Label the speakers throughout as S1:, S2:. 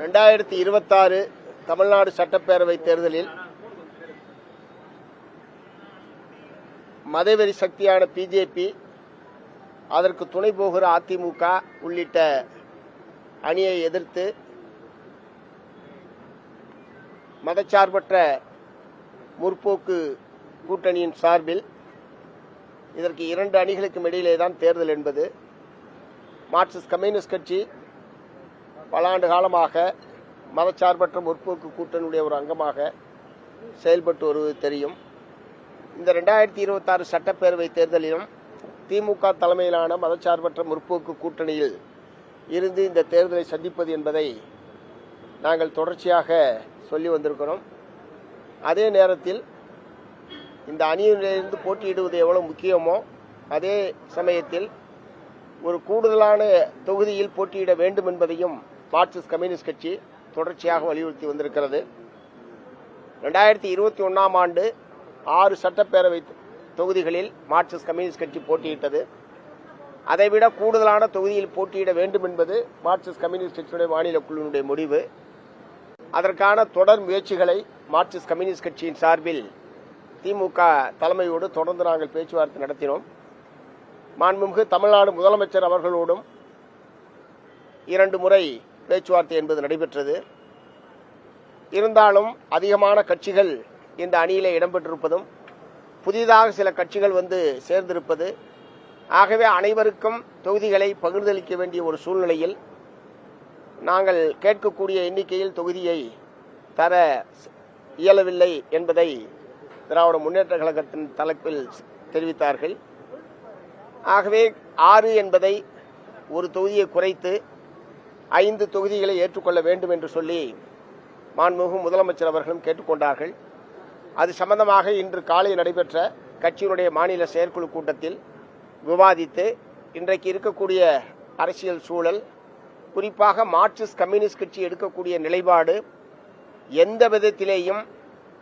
S1: 2026 தமிழ்நாடு சட்டப்பேரவை தேர்தலில் மதவெறி சக்தியான பிஜேபி, அதற்கு துணை போகிற அதிமுக உள்ளிட்ட அணியை எதிர்த்து மதச்சார்பற்ற முற்போக்கு கூட்டணியின் சார்பில் இதற்கு இரண்டு அணிகளுக்கும் இடையிலேதான் தேர்தல் என்பது. மார்க்சிஸ்ட் கம்யூனிஸ்ட் கட்சி பல ஆண்டு காலமாக மதச்சார்பற்ற முற்போக்கு கூட்டணியுடைய ஒரு அங்கமாக செயல்பட்டு வருவது தெரியும். இந்த 2026 சட்டப்பேரவை தேர்தலிலும் திமுக தலைமையிலான மதச்சார்பற்ற முற்போக்கு கூட்டணியில் இருந்து இந்த தேர்தலை சந்திப்பது என்பதை நாங்கள் தொடர்ச்சியாக சொல்லி வந்திருக்கிறோம். அதே நேரத்தில் இந்த அணியிலிருந்து போட்டியிடுவது எவ்வளவு முக்கியமோ அதே சமயத்தில் ஒரு கூடுதலான தொகுதியில் போட்டியிட வேண்டும் என்பதையும் மார்க்சிஸ்ட் கம்யூனிஸ்ட் கட்சி தொடர்ச்சியாக வலியுறுத்தி வந்திருக்கிறது. 2021ஆம் ஆண்டு 6 சட்டப்பேரவை தொகுதிகளில் மார்க்சிஸ்ட் கம்யூனிஸ்ட் கட்சி போட்டியிட்டது. அதைவிட கூடுதலான தொகுதியில் போட்டியிட வேண்டும் என்பது மார்க்சிஸ்ட் கம்யூனிஸ்ட் கட்சியுடைய மாநில குழுவினுடைய முடிவு. அதற்கான தொடர் முயற்சிகளை மார்க்சிஸ்ட் கம்யூனிஸ்ட் கட்சியின் சார்பில் திமுக தலைமையோடு தொடர்ந்து நாங்கள் பேச்சுவார்த்தை நடத்தினோம். மாண்புமிகு தமிழ்நாடு முதலமைச்சர் அவர்களோடும் 2 முறை பேச்சுவார்த்தை என்பது நடைபெற்றது. இருந்தாலும் அதிகமான கட்சிகள் இந்த அணியிலே இடம்பெற்றிருப்பதும் புதிதாக சில கட்சிகள் வந்து சேர்ந்திருப்பது, ஆகவே அனைவருக்கும் தொகுதிகளை பகிர்ந்தளிக்க வேண்டிய ஒரு சூழ்நிலையில் நாங்கள் கேட்கக்கூடிய எண்ணிக்கையில் தொகுதியை தர இயலவில்லை என்பதை திராவிட முன்னேற்ற கழகத்தின் தலைப்பில் தெரிவித்தார்கள். ஆகவே 6 என்பதை ஒரு தொகுதியை குறைத்து 5 தொகுதிகளை ஏற்றுக்கொள்ள வேண்டும் என்று சொல்லி மாண்புமிகு முதலமைச்சர் அவர்களும் கேட்டுக்கொண்டார்கள். அது சம்பந்தமாக இன்று காலை நடைபெற்ற கட்சியினுடைய மாநில செயற்குழு கூட்டத்தில் விவாதித்து இன்றைக்கு இருக்கக்கூடிய அரசியல் சூழல், குறிப்பாக மார்க்சிஸ்ட் கம்யூனிஸ்ட் கட்சி எடுக்கக்கூடிய நிலைப்பாடு எந்த விதத்திலேயும்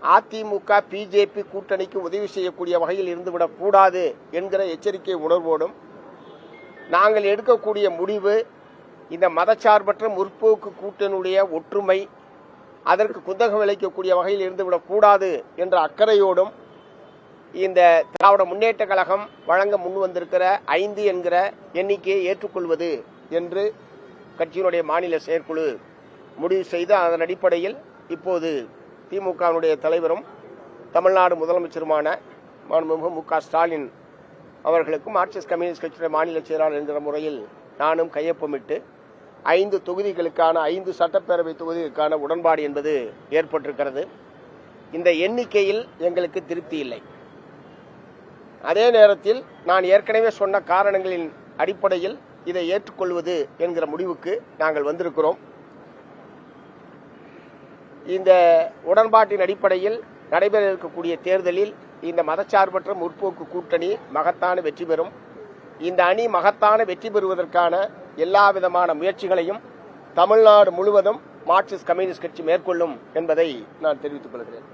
S1: அதிமுக பிஜேபி கூட்டணிக்கு உதவி செய்யக்கூடிய வகையில் இருந்துவிடக் கூடாது என்கிற எச்சரிக்கை உணர்வோடும் நாங்கள் எடுக்கக்கூடிய முடிவு இந்த மதச்சார்பற்ற முற்போக்கு கூட்டணியுடைய ஒற்றுமை, அதற்கு குந்தகம் விளைக்கக்கூடிய வகையில் இருந்துவிடக் கூடாது என்ற அக்கறையோடும் இந்த திராவிட முன்னேற்ற கழகம் வழங்க முன்வந்திருக்கிற 5 என்கிற எண்ணிக்கையை ஏற்றுக்கொள்வது என்று கட்சியினுடைய மாநில செயற்குழு முடிவு செய்து அதன் அடிப்படையில் இப்போது திமுகவினுடைய தலைவரும் தமிழ்நாடு முதலமைச்சருமான மாண்புமிகு மு க ஸ்டாலின் அவர்களுக்கும் மார்க்சிஸ்ட் கம்யூனிஸ்ட் கட்சியுடைய மாநில செயலாளர் என்கிற முறையில் நானும் கையொப்பமிட்டு 5 தொகுதிகளுக்கான 5 சட்டப்பேரவை தொகுதிகளுக்கான உடன்பாடு என்பது ஏற்பட்டிருக்கிறது. இந்த எண்ணிக்கையில் எங்களுக்கு திருப்தி இல்லை. அதே நேரத்தில் நான் ஏற்கனவே சொன்ன காரணங்களின் அடிப்படையில் இதை ஏற்றுக்கொள்வது என்கிற முடிவுக்கு நாங்கள் வந்திருக்கிறோம். இந்த உடன்பாட்டின் அடிப்படையில் நடைபெற இருக்கக்கூடிய தேர்தலில் இந்த மதச்சார்பற்ற முற்போக்கு கூட்டணி மகத்தான வெற்றி பெறும். இந்த அணி மகத்தான வெற்றி பெறுவதற்கான எல்லா விதமான முயற்சிகளையும் தமிழ்நாடு முழுவதும் மார்க்சிஸ்ட் கம்யூனிஸ்ட் கட்சி மேற்கொள்ளும் என்பதை நான் தெரிவித்துக் கொள்கிறேன்.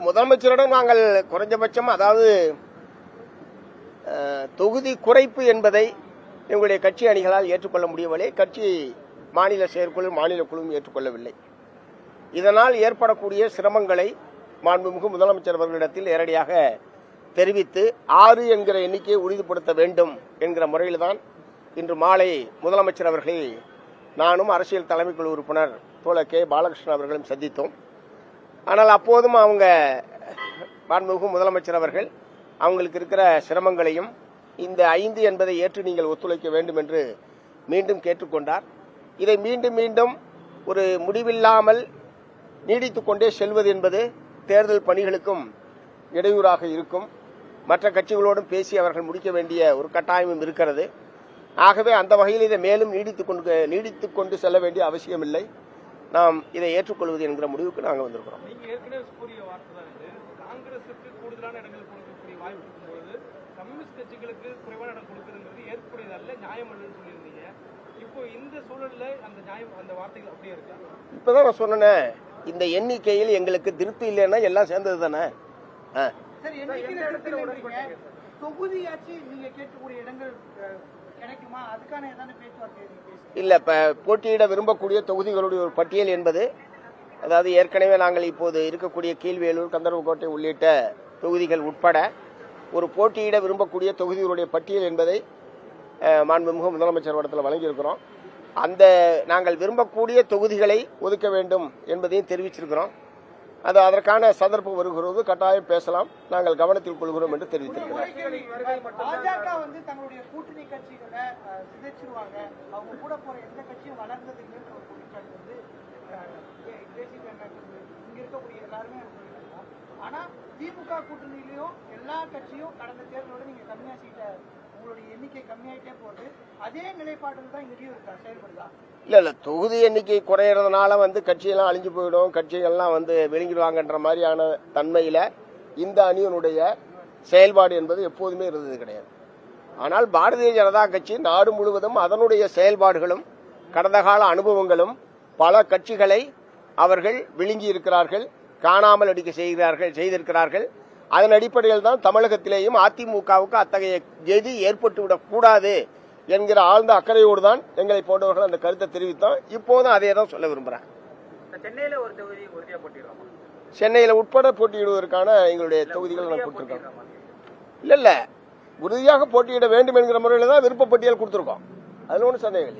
S1: முதலமைச்சரிடம் நாங்கள் குறைஞ்சபட்சம், அதாவது தொகுதி குறைப்பு என்பதை எங்களுடைய கட்சி அணிகளால் ஏற்றுக்கொள்ள முடியவில்லை. கட்சி மாநில செயற்குழு மாநில குழுவும் ஏற்றுக்கொள்ளவில்லை. இதனால் ஏற்படக்கூடிய சிரமங்களை மாண்புமிகு முதலமைச்சர் அவர்களிடத்தில் நேரடியாக தெரிவித்து 6 என்கிற எண்ணிக்கையை உறுதிப்படுத்த வேண்டும் என்கிற முறையில் தான் இன்று மாலை முதலமைச்சர் அவர்களை நானும் அரசியல் தலைமைக்குழு உறுப்பினர் தோழர் கே பாலகிருஷ்ணன் அவர்களும் சந்தித்தோம். ஆனால் அப்போதும் அவங்க மாண்புமிகு முதலமைச்சர் அவர்கள் அவங்களுக்கு இருக்கிற சிரமங்களையும் இந்த 5 என்பதை ஏற்று நீங்கள் ஒத்துழைக்க வேண்டும் என்று மீண்டும் கேட்டுக்கொண்டார். இதை மீண்டும் மீண்டும் ஒரு முடிவில்லாமல் நீடித்துக் கொண்டே செல்வது என்பது தேர்தல் பணிகளுக்கும் இடையூறாக இருக்கும். மற்ற கட்சிகளோடும் பேசி அவர்கள் முடிக்க வேண்டிய ஒரு கட்டாயமும் இருக்கிறது. ஆகவே அந்த வகையில் இதை மேலும் நீடித்துக் கொண்டு செல்ல வேண்டிய அவசியமில்லை. நாம் இதை ஏற்றுக்கொள்வது என்கிற முடிவுக்கு நாங்கள் வந்திருக்கிறோம். இப்பதான் நான் சொன்னேன், இந்த எண்ணிக்கையில் எங்களுக்கு திருப்தி இல்லைன்னா எல்லாம் சேர்ந்தது தானே. இல்ல, இப்ப போட்டியிட விரும்பக்கூடிய தொகுதிகளுடைய ஒரு பட்டியல் என்பது, அதாவது ஏற்கனவே நாங்கள் இப்போது இருக்கக்கூடிய கீழ்வேலூர், கந்தர்வக்கோட்டை உள்ளிட்ட தொகுதிகள் உட்பட ஒரு போட்டியிட விரும்பக்கூடிய தொகுதிகளுடைய பட்டியல் என்பதை மாண்புமிகு முதலமைச்சர் இடத்துல வழங்கியிருக்கிறோம். அந்த நாங்கள் விரும்பக்கூடிய தொகுதிகளை ஒதுக்க வேண்டும் என்பதையும் தெரிவிச்சிருக்கிறோம். அது அதற்கான சந்தர்ப்பம் வருகிறது, கட்டாயம் பேசலாம், நாங்கள் கவனத்தில் கொள்கிறோம் என்று தெரிவித்திருக்கிறோம்.
S2: பாஜக வந்து தங்களுடைய கூட்டணி கட்சிகளை சிதைச்சிருவாங்க, அவங்க கூட போற எந்த கட்சியும் வளர்ந்தது இல்லைன்னு ஒரு குற்றச்சாட்டு வந்து இங்க இருக்கக்கூடிய எல்லாருமே சொல்லியிருக்கோம். ஆனா திமுக கூட்டணியிலையும் எல்லா கட்சியும் கடந்த தேர்தலோட நீங்க கம்மியா சீட்ட, உங்களுடைய எண்ணிக்கை கம்மியாயிட்டே போகுது, அதே நிலைப்பாட்டில் தான் இங்கேயும் இருக்கா, செயல்படுதா?
S1: இல்ல தொகுதி எண்ணிக்கை குறையறதுனால வந்து கட்சியெல்லாம் அழிஞ்சு போயிடும், கட்சிகள்லாம் வந்து வெளிங்கிடுவாங்கன்ற மாதிரியான தன்மையில இந்த அணியினுடைய செயல்பாடு என்பது எப்போதுமே இருந்தது கிடையாது. ஆனால் பாரதிய ஜனதா கட்சி நாடு முழுவதும் அதனுடைய செயல்பாடுகளும் கடந்த கால அனுபவங்களும் பல கட்சிகளை அவர்கள் விழுங்கி இருக்கிறார்கள், காணாமல் அடிக்க செய்திருக்கிறார்கள். அதன் அடிப்படையில் தான் தமிழகத்திலேயும் அதிமுகவுக்கு அத்தகைய கதி ஏற்பட்டுவிடக் கூடாது என்கிற ஆழ்ந்த அக்கறையோடு தான் எங்களை போன்றவர்கள் அந்த கருத்தை தெரிவித்தோம். இப்போதும் அதே தான் சொல்ல விரும்புறேன். சென்னையில உட்பட போட்டியிடுவதற்கான எங்களுடைய தொகுதிகள் நான் கொடுத்திருக்கோம். இல்ல உறுதியாக போட்டியிட வேண்டும் என்கிற முறையில் தான் விருப்பப்பட்டியல் கொடுத்திருக்கோம். அதுல ஒன்றும் சந்தேகம்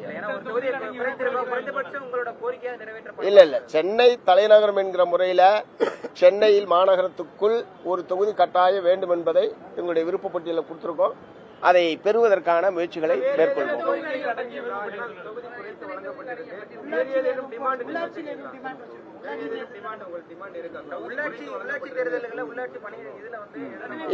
S1: இல்ல. சென்னை தலைநகரம் என்கிற முறையில சென்னையில் மாநகரத்துக்குள் ஒரு தொகுதி கட்டாயம் வேண்டும் என்பதை எங்களுடைய விருப்பப்பட்டியலில் கொடுத்திருக்கோம். அதை பெறுவதற்கான முயற்சிகளை மேற்கொள்வோம்.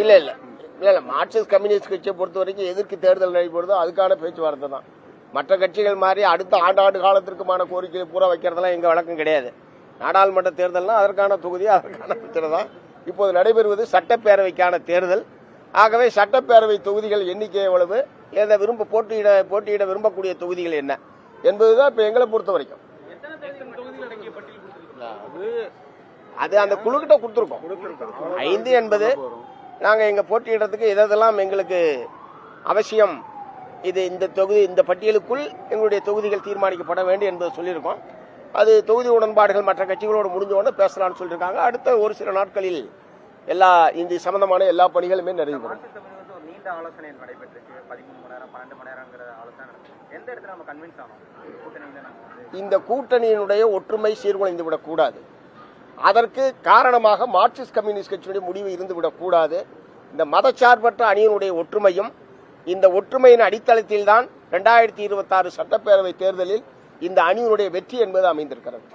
S1: இல்ல மார்க்சிஸ்ட் கம்யூனிஸ்ட் கட்சியை பொறுத்த வரைக்கும் எதற்கு தேர்தல் நடைபெறுதோ அதுக்கான பேச்சுவார்த்தை தான். மற்ற கட்சிகள் மாதிரி அடுத்த ஆண்டாண்டு காலத்திற்குமான கோரிக்கையை பூரா வைக்கிறதெல்லாம் எங்க வழக்கம் கிடையாது. நாடாளுமன்ற தேர்தல்னா அதற்கான தொகுதி, அதற்கான பிரச்சனை தான். இப்போது நடைபெறுவது சட்டப்பேரவைக்கான தேர்தல். ஆகவே சட்டப்பேரவை தொகுதிகள் எண்ணிக்கை எவ்வளவு, போட்டியிட விரும்பக்கூடிய தொகுதிகள் என்ன என்பதுதான் இப்ப எங்களை பொறுத்த வரைக்கும். அது அந்த குழுக்கிட்ட கொடுத்திருக்கோம். 5 என்பது நாங்க எங்க போட்டியிடறதுக்கு எதெல்லாம் எங்களுக்கு அவசியம், இது இந்த தொகுதி இந்த பட்டியலுக்குள் எங்களுடைய தொகுதிகள் தீர்மானிக்கப்பட வேண்டும் என்பதை சொல்லியிருக்கோம். அது தொகுதி உடன்பாடுகள் மற்ற கட்சிகளோடு முடிஞ்ச உடனே பேசலாம்னு சொல்லியிருக்காங்க. அடுத்த ஒரு சில நாட்களில் எல்லா இந்த சம்பந்தமான எல்லா பணிகளுமே நிறைவேறும்.
S3: நீண்ட ஆலோசனை நடைபெற்றிருக்கு. 13 மணி நேரம் 12 மணி நேரங்கிற ஆலோசனை எந்த இடத்துல நம்ம கன்வின்ஸ் ஆனோம்?
S1: இந்த கூட்டணியினுடைய ஒற்றுமை சீர்குலைந்து விடக்கூடாது. அதற்கு காரணமாக மார்க்சிஸ்ட் கம்யூனிஸ்ட் கட்சியுடைய முடிவு இருந்துவிடக் கூடாது. இந்த மதச்சார்பற்ற அணியினுடைய ஒற்றுமையும் இந்த ஒற்றுமையின் அடித்தளத்தில் தான் 2026 சட்டப்பேரவை தேர்தலில் இந்த அணியினுடைய வெற்றி என்பது அமைந்திருக்கிறது.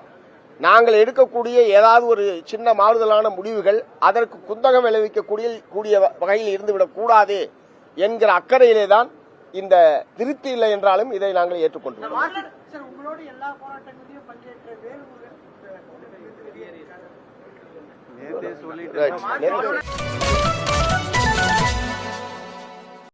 S1: நாங்கள் எடுக்கக்கூடிய ஏதாவது ஒரு சின்ன மாறுதலான முடிவுகள் அதற்கு குந்தகம் விளைவிக்கக்கூடிய வகையில் இருந்துவிடக் கூடாது என்கிற அக்கறையிலே தான் இந்த திருப்தி இல்லை என்றாலும் இதை நாங்கள் ஏற்றுக்கொண்டுள்ளோம்.
S2: உங்களோட